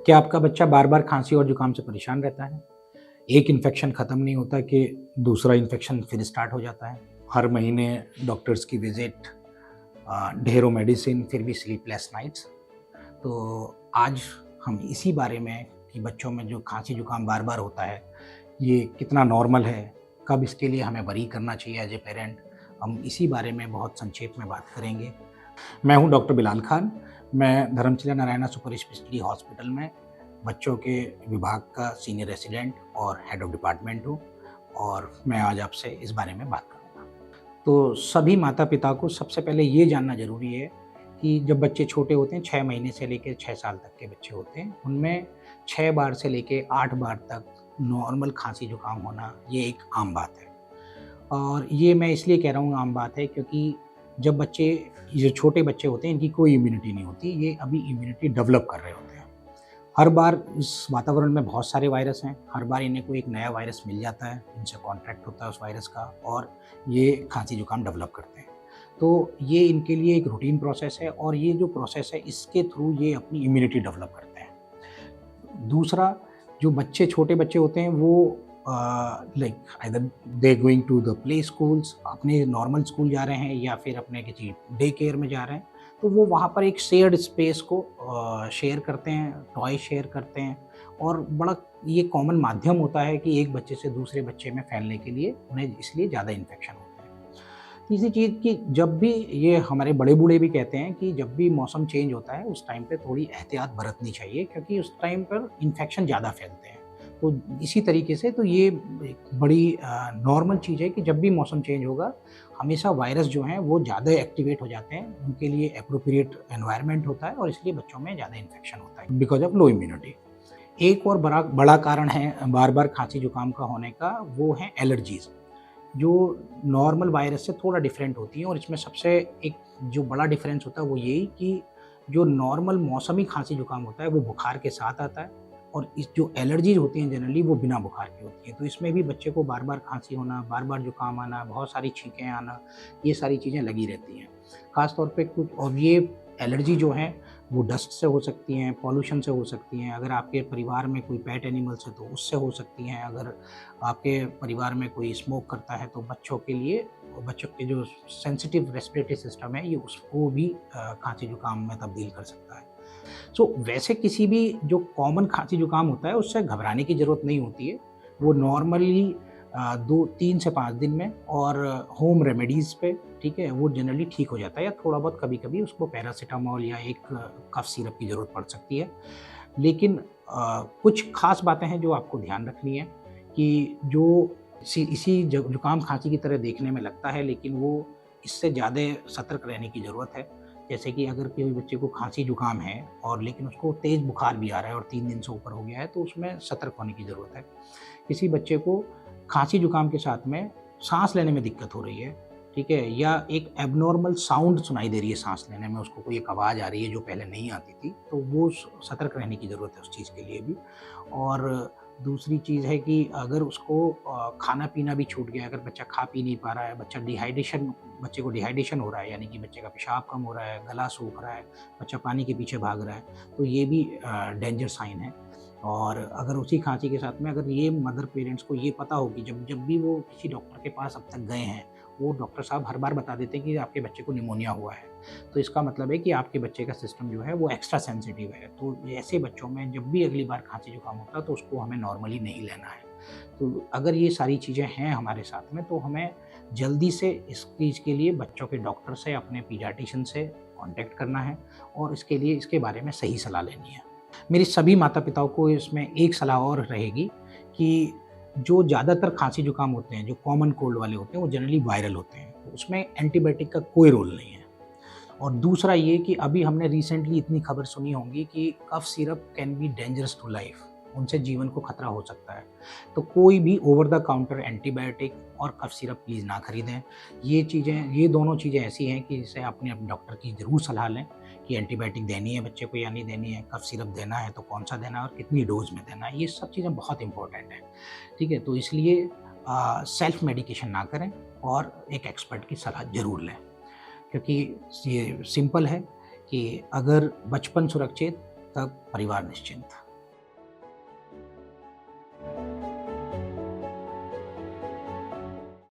क्या आपका बच्चा बार-बार खाँसी और जुकाम से परेशान रहता है? एक इन्फेक्शन खत्म नहीं होता कि दूसरा इन्फेक्शन फिर स्टार्ट हो जाता है। हर महीने डॉक्टर्स की विज़िट, ढेरों मेडिसिन, फिर भी स्लीपलेस नाइट्स। तो आज हम इसी बारे में कि बच्चों में जो खाँसी जुकाम बार-बार होता है, ये कितना नॉर्मल है? कब इसके लिए हमें वरी करना चाहिए एज़ ए पेरेंट? हम इसी बारे में बहुत संक्षेप में बात करेंगे। मैं हूँ डॉक्टर बिलाल खान। मैं धर्मचर्या नारायणा सुपर स्पेशलिटी हॉस्पिटल में बच्चों के विभाग का सीनियर रेसिडेंट और हेड ऑफ डिपार्टमेंट हूँ और मैं आज आपसे इस बारे में बात करूँगा। तो सभी माता-पिता को सबसे पहले ये जानना ज़रूरी है कि जब बच्चे छोटे होते हैं, 6 महीने से लेके 6 साल तक के बच्चे होते हैं, उनमें 6 बार से लेके 8 बार तक नॉर्मल खाँसी-जुकाम होना ये एक आम बात है। और ये मैं इसलिए कह रहा हूँ आम बात है क्योंकि जब बच्चे ये छोटे बच्चे होते हैं, इनकी कोई इम्यूनिटी नहीं होती, ये अभी इम्यूनिटी डेवलप कर रहे होते हैं। हर बार इस वातावरण में बहुत सारे वायरस हैं, हर बार इन्हें कोई एक नया वायरस मिल जाता है, इनसे कॉन्टैक्ट होता है उस वायरस का और ये खाँसी-जुकाम डेवलप करते हैं। तो ये इनके लिए एक रूटीन प्रोसेस है और ये जो प्रोसेस है इसके थ्रू ये अपनी इम्यूनिटी डेवलप करते हैं। दूसरा, जो बच्चे छोटे बच्चे होते हैं वो like either they going to the play schools, अपने नॉर्मल स्कूल जा रहे हैं या फिर अपने किसी डे केयर में जा रहे हैं, तो वो वहाँ पर एक शेयर्ड स्पेस को शेयर करते हैं, टॉय शेयर करते हैं और बड़ा ये कॉमन माध्यम होता है कि एक बच्चे से दूसरे बच्चे में फैलने के लिए उन्हें इसलिए ज़्यादा इन्फेक्शन होता है। तीसरी चीज़ कि जब भी ये हमारे बड़े-बूढ़े भी कहते हैं कि जब भी मौसम चेंज होता है उस टाइम पे थोड़ी एहतियात बरतनी चाहिए क्योंकि उस टाइम पर इन्फेक्शन ज़्यादा फैलते हैं। तो इसी तरीके से तो ये एक बड़ी नॉर्मल चीज़ है कि जब भी मौसम चेंज होगा, हमेशा वायरस जो हैं वो ज़्यादा एक्टिवेट हो जाते हैं, उनके लिए एप्रोप्रिएट एनवायरनमेंट होता है और इसलिए बच्चों में ज़्यादा इन्फेक्शन होता है बिकॉज़ ऑफ लो इम्यूनिटी। एक और बड़ा कारण है बार-बार खाँसी-जुकाम का होने का, वो है एलर्जीज़। जो नॉर्मल वायरस से थोड़ा डिफरेंट होती हैं और इसमें सबसे एक जो बड़ा डिफरेंस होता है वो यही कि जो नॉर्मल मौसमी खांसी जुकाम होता है वो बुखार के साथ आता है और इस जो एलर्जीज होती हैं जनरली वो बिना बुखार की होती हैं। तो इसमें भी बच्चे को बार बार खांसी होना, बार बार जुकाम आना, बहुत सारी छींकें आना, ये सारी चीज़ें लगी रहती हैं। ख़ास तौर पे कुछ और ये एलर्जी जो है वो डस्ट से हो सकती हैं, पॉल्यूशन से हो सकती हैं, अगर आपके परिवार में कोई पेट एनिमल्स है तो उससे हो सकती हैं, अगर आपके परिवार में कोई स्मोक करता है तो बच्चों के लिए बच्चों के जो सेंसिटिव रेस्पिरेटरी सिस्टम है ये उसको भी खांसी जुकाम में तब्दील कर सकता है। सो वैसे किसी भी जो कॉमन खांसी जुकाम होता है उससे घबराने की ज़रूरत नहीं होती है। वो नॉर्मली 3 से 5 दिन में और होम रेमेडीज़ पे ठीक है, वो जनरली ठीक हो जाता है या थोड़ा बहुत कभी-कभी उसको पैरासिटामोल या एक कफ सिरप की ज़रूरत पड़ सकती है। लेकिन कुछ ख़ास बातें हैं जो आपको ध्यान रखनी है कि जो इसी जुकाम खाँसी की तरह देखने में लगता है लेकिन वो इससे ज़्यादा सतर्क रहने की ज़रूरत है। जैसे कि अगर किसी बच्चे को खाँसी जुकाम है और लेकिन उसको तेज़ बुखार भी आ रहा है और 3 दिन से ऊपर हो गया है तो उसमें सतर्क होने की ज़रूरत है। किसी बच्चे को खाँसी जुकाम के साथ में साँस लेने में दिक्कत हो रही है, ठीक है? या एक एब्नॉर्मल साउंड सुनाई दे रही है साँस लेने में, उसको कोई एक आवाज़ आ रही है जो पहले नहीं आती थी, तो वो सतर्क रहने की ज़रूरत है उस चीज़ के लिए भी। और दूसरी चीज़ है कि अगर उसको खाना-पीना भी छूट गया है, अगर बच्चा खा पी नहीं पा रहा है, बच्चे को डिहाइड्रेशन हो रहा है, यानी कि बच्चे का पेशाब कम हो रहा है, गला सूख रहा है, बच्चा पानी के पीछे भाग रहा है, तो ये भी डेंजर साइन है। और अगर उसी खाँसी के साथ में अगर ये मदर पेरेंट्स को ये पता हो कि जब जब भी वो किसी डॉक्टर के पास अब तक गए हैं, वो डॉक्टर साहब हर बार बता देते हैं कि आपके बच्चे को निमोनिया हुआ है। तो इसका मतलब है कि आपके बच्चे का सिस्टम जो है वो एक्स्ट्रा सेंसिटिव है। तो ऐसे बच्चों में जब भी अगली बार खाँसी-जुकाम होता है तो उसको हमें नॉर्मली नहीं लेना है। तो अगर ये सारी चीज़ें हैं हमारे साथ में तो हमें जल्दी से इस चीज़ के लिए बच्चों के डॉक्टर से, अपने पीडियाट्रिशियन से कॉन्टैक्ट करना है और इसके लिए इसके बारे में सही सलाह लेनी है। मेरी सभी माता-पिताओं को इसमें एक सलाह और रहेगी कि जो ज़्यादातर खाँसी-जुकाम होते हैं, जो कॉमन कोल्ड वाले होते हैं, वो जनरली वायरल होते हैं। तो उसमें एंटीबायोटिक का कोई रोल नहीं है। और दूसरा ये कि अभी हमने रिसेंटली इतनी खबर सुनी होंगी कि cough syrup can be dangerous to life, उनसे जीवन को खतरा हो सकता है। तो कोई भी ओवर द काउंटर एंटीबायोटिक और कफ सिरप प्लीज़ ना खरीदें। ये दोनों चीज़ें ऐसी हैं कि जिसे अपने डॉक्टर की ज़रूर सलाह लें कि एंटीबायोटिक देनी है बच्चे को या नहीं देनी है, कफ सिरप देना है तो कौन-सा देना है और कितनी डोज़ में देना है, ये सब चीज़ें बहुत इम्पोर्टेंट हैं। ठीक है? तो इसलिए सेल्फ मेडिकेशन ना करें और एक एक्सपर्ट की सलाह ज़रूर लें। क्योंकि ये सिंपल है कि अगर बचपन सुरक्षित तब परिवार निश्चिंत।